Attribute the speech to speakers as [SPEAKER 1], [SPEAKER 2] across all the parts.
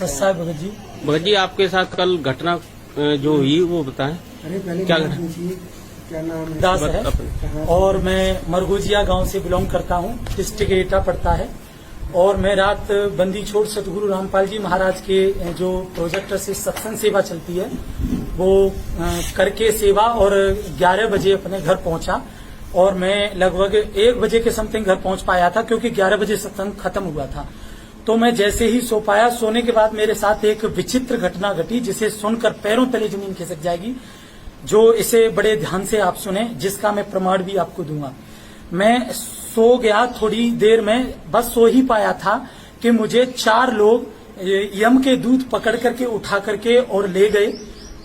[SPEAKER 1] सत्साई भगत जी।
[SPEAKER 2] भगत जी, आपके साथ कल घटना जो हुई वो बताएं। क्या
[SPEAKER 1] क्या नाम है? दास है और मैं मरगोजिया गांव से बिलोंग करता हूं। डिस्ट्रिक्ट एटा पड़ता है। और मैं रात बंदी छोड़ सतगुरु रामपाल जी महाराज के जो प्रोजेक्ट से सत्संग सेवा चलती है वो करके सेवा और 11 बजे अपने घर पहुंचा। और मैं लगभग 1 बजे के समथिंग घर पहुंच पाया था क्योंकि 11 बजे सत्संग खत्म हुआ था। तो मैं जैसे ही सो पाया, सोने के बाद मेरे साथ एक विचित्र घटना घटी जिसे सुनकर पैरों तले जमीन खिसक जाएगी। जो इसे बड़े ध्यान से आप सुने, जिसका मैं प्रमाण भी आपको दूंगा। मैं सो गया, थोड़ी देर में बस सो ही पाया था कि मुझे 4 लोग यम के दूत पकड़ करके उठा करके और ले गए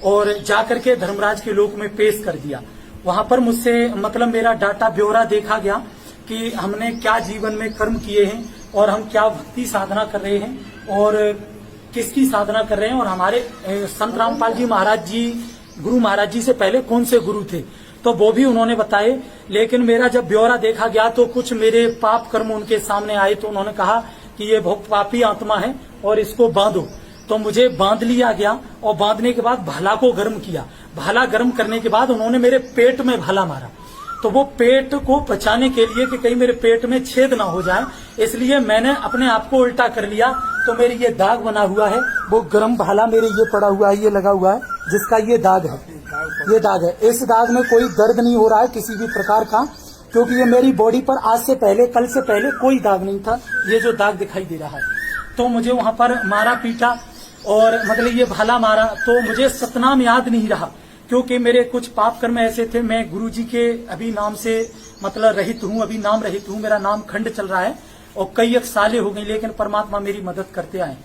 [SPEAKER 1] और जाकर के धर्मराज के लोक में पेश कर दिया। वहां पर मुझसे मतलब मेरा डाटा ब्यौरा देखा गया कि हमने क्या जीवन में कर्म किए हैं और हम क्या भक्ति साधना कर रहे हैं और किसकी साधना कर रहे हैं और हमारे संत रामपाल जी महाराज जी, गुरु महाराज जी से पहले कौन से गुरु थे, तो वो भी उन्होंने बताए। लेकिन मेरा जब ब्यौरा देखा गया तो कुछ मेरे पाप कर्म उनके सामने आए। तो उन्होंने कहा कि ये बहुत पापी आत्मा है और इसको बांधो। तो मुझे बांध लिया गया और बांधने के बाद भाला को गर्म किया। भाला गर्म करने के बाद उन्होंने मेरे पेट में भाला मारा। तो वो पेट को बचाने के लिए कि कहीं मेरे पेट में छेद ना हो जाए, इसलिए मैंने अपने आप को उल्टा कर लिया। तो मेरी ये दाग बना हुआ है, वो गर्म भाला मेरे ये पड़ा हुआ है, ये लगा हुआ है, जिसका ये दाग है। ये दाग है। इस दाग में कोई दर्द नहीं हो रहा है किसी भी प्रकार का, क्योंकि ये मेरी बॉडी पर आज से पहले, कल से पहले कोई दाग नहीं था। ये जो दाग दिखाई दे रहा है। तो मुझे वहां पर मारा पीटा और मतलब ये भाला मारा। तो मुझे सतनाम याद नहीं रहा क्योंकि मेरे कुछ पाप कर्म ऐसे थे। मैं गुरुजी के अभी नाम से मतलब रहित हूँ, अभी नाम रहित हूँ। मेरा नाम खंड चल रहा है और कई एक साले हो गई, लेकिन परमात्मा मेरी मदद करते आए।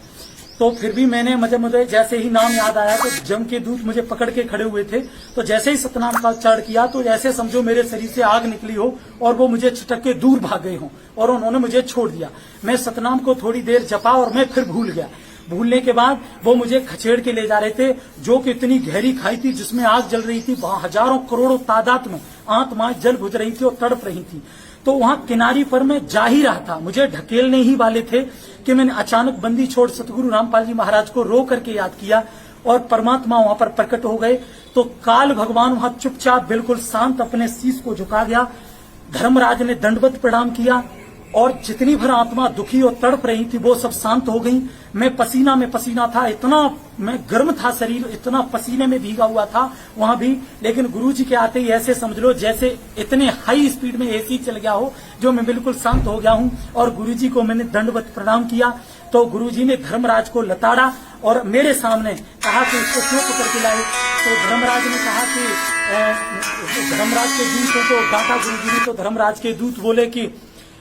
[SPEAKER 1] तो फिर भी मैंने मुझे जैसे ही नाम याद आया तो जम के दूत मुझे पकड़ के खड़े हुए थे। तो जैसे ही सतनाम का उच्चारण किया तो ऐसे समझो मेरे शरीर से आग निकली हो और वो मुझे छिटक के दूर भाग गए हों और उन्होंने मुझे छोड़ दिया। मैं सतनाम को थोड़ी देर जपा और मैं फिर भूल गया। भूलने के बाद वो मुझे खचेड़ के ले जा रहे थे, जो कि इतनी गहरी खाई थी जिसमें आग जल रही थी। वहां हजारों करोड़ों तादाद में आत्माएं जल बुझ रही थी और तड़प रही थी। तो वहां किनारी पर मैं जा ही रहा था, मुझे ढकेलने ही वाले थे कि मैंने अचानक बंदी छोड़ सतगुरु रामपाल जी महाराज को रो करके याद किया और परमात्मा वहां पर प्रकट हो गए। तो काल भगवान वहां चुपचाप बिल्कुल शांत अपने शीश को झुका गया। धर्मराज ने दंडवत प्रणाम किया और जितनी भर आत्मा दुखी और तड़प रही थी वो सब शांत हो गई। मैं पसीना में पसीना था, इतना मैं गर्म था, शरीर इतना पसीने में भीगा हुआ था वहां भी। लेकिन गुरुजी के आते ही ऐसे समझ लो जैसे इतने हाई स्पीड में एसी चल गया हो, जो मैं बिल्कुल शांत हो गया हूं। और गुरुजी को मैंने दंडवत प्रणाम किया। तो गुरुजी ने धर्मराज को लताड़ा और मेरे सामने कहा कि इसको क्यों पकड़ के लाए। तो धर्मराज ने कहा कि धर्मराज के दूत को डांटा गुरुजी ने। तो धर्मराज के दूत बोले कि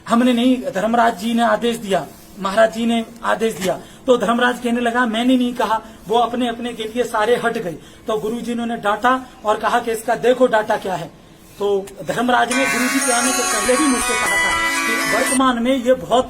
[SPEAKER 1] हमने नहीं, धर्मराज जी ने आदेश दिया, महाराज जी ने आदेश दिया। तो धर्मराज कहने लगा मैंने नहीं कहा, वो अपने अपने के लिए सारे हट गए। तो गुरुजी ने डांटा और कहा कि इसका देखो डाटा क्या है। तो धर्मराज ने गुरुजी के आने से पहले भी मुझसे कहा था कि वर्तमान में ये बहुत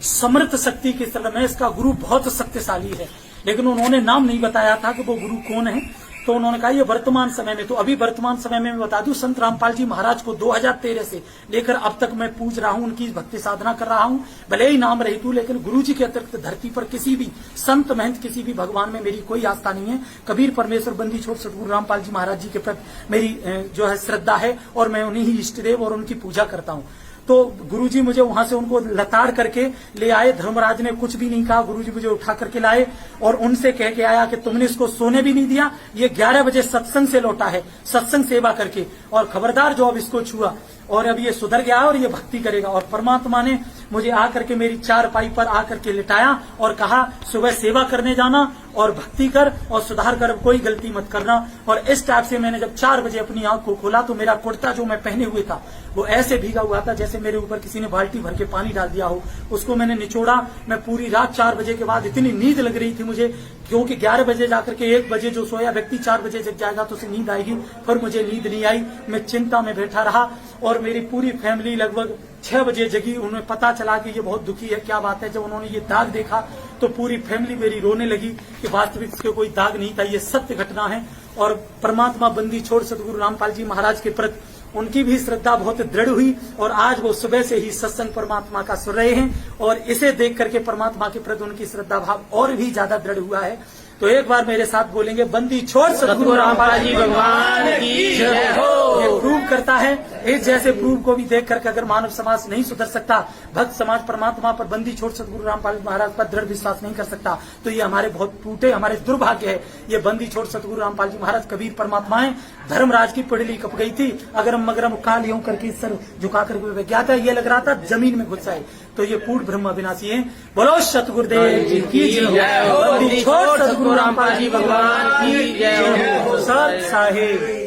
[SPEAKER 1] समर्थ शक्ति के स्थल में, इसका गुरु बहुत शक्तिशाली है। लेकिन उन्होंने नाम नहीं बताया था कि वो गुरु कौन है। तो उन्होंने कहा ये वर्तमान समय में, तो अभी वर्तमान समय में मैं बता दूं, संत रामपाल जी महाराज को 2013 से लेकर अब तक मैं पूज रहा हूं, उनकी भक्ति साधना कर रहा हूं। भले ही नाम रहित हूं, लेकिन गुरुजी के अतिरिक्त धरती पर किसी भी संत महंत, किसी भी भगवान में मेरी कोई आस्था नहीं है। कबीर परमेश्वर बंदी छोड़ सतगुरु रामपाल जी महाराज जी के प्रति मेरी जो है श्रद्धा है और मैं उन्हीं ही इष्ट देव और उनकी पूजा करता हूं। तो गुरुजी मुझे वहां से उनको लताड़ करके ले आए। धर्मराज ने कुछ भी नहीं कहा, गुरुजी मुझे उठा करके लाए और उनसे कह के आया कि तुमने इसको सोने भी नहीं दिया, ये 11 बजे सत्संग से लौटा है, सत्संग सेवा करके, और खबरदार जो अब इसको छुआ और अब ये सुधर गया और ये भक्ति करेगा। और परमात्मा ने मुझे आकर के मेरी चारपाई पर आकर के लिटाया और कहा सुबह सेवा करने जाना और भक्ति कर और सुधार कर, कोई गलती मत करना। और इस टाइप से मैंने जब 4 बजे अपनी आंख को खोला तो मेरा कुर्ता जो मैं पहने हुए था वो ऐसे भीगा हुआ था जैसे मेरे ऊपर किसी ने बाल्टी भर के पानी डाल दिया हो। उसको मैंने निचोड़ा। मैं पूरी रात 4 बजे के बाद इतनी नींद लग रही थी मुझे, क्योंकि 11 बजे जाकर के 1 बजे जो सोया व्यक्ति 4 बजे जग जाएगा तो उसे नींद आएगी, पर मुझे नींद नहीं आई। मैं चिंता में बैठा रहा और मेरी पूरी फैमिली लगभग 6 बजे जगी। उन्हें पता चला कि ये बहुत दुखी है, क्या बात है। जब उन्होंने ये दाग देखा तो पूरी फैमिली मेरी रोने लगी कि वास्तविक इसके कोई दाग नहीं था, ये सत्य घटना है। और परमात्मा बंदी छोड़ सतगुरु रामपाल जी महाराज के प्रति उनकी भी श्रद्धा बहुत दृढ़ हुई और आज वो सुबह से ही सत्संग परमात्मा का सुन रहे हैं और इसे देख करके परमात्मा के प्रति उनकी श्रद्धा भाव और भी ज्यादा दृढ़ हुआ है। तो एक बार मेरे साथ बोलेंगे, बंदी छोड़ सतगुरु रामपाल जी भगवान की जय हो। ये प्रूव करता है, इस जैसे प्रूव को भी देख करके अगर मानव समाज नहीं सुधर सकता, भक्त समाज परमात्मा पर बंदी छोड़ सतगुरु रामपाल महाराज पर दृढ़ विश्वास नहीं कर सकता, तो ये हमारे बहुत टूटे, हमारे दुर्भाग्य है। ये बंदी छोड़ सतगुरु रामपाल जी महाराज कबीर परमात्मा है। धर्मराज की पिड़ली कप गई थी, अगरम मगरम काल यूं करके सर झुका करके ज्ञाता, ये लग रहा था जमीन में घुस आए। तो ये पूर्ण ब्रह्म अविनाशी है। बोलो सतगुरुदेव जी की जय हो। बंदी छोड़ सतगुरु रामपाल जी भगवान की जय हो। सत साहिब।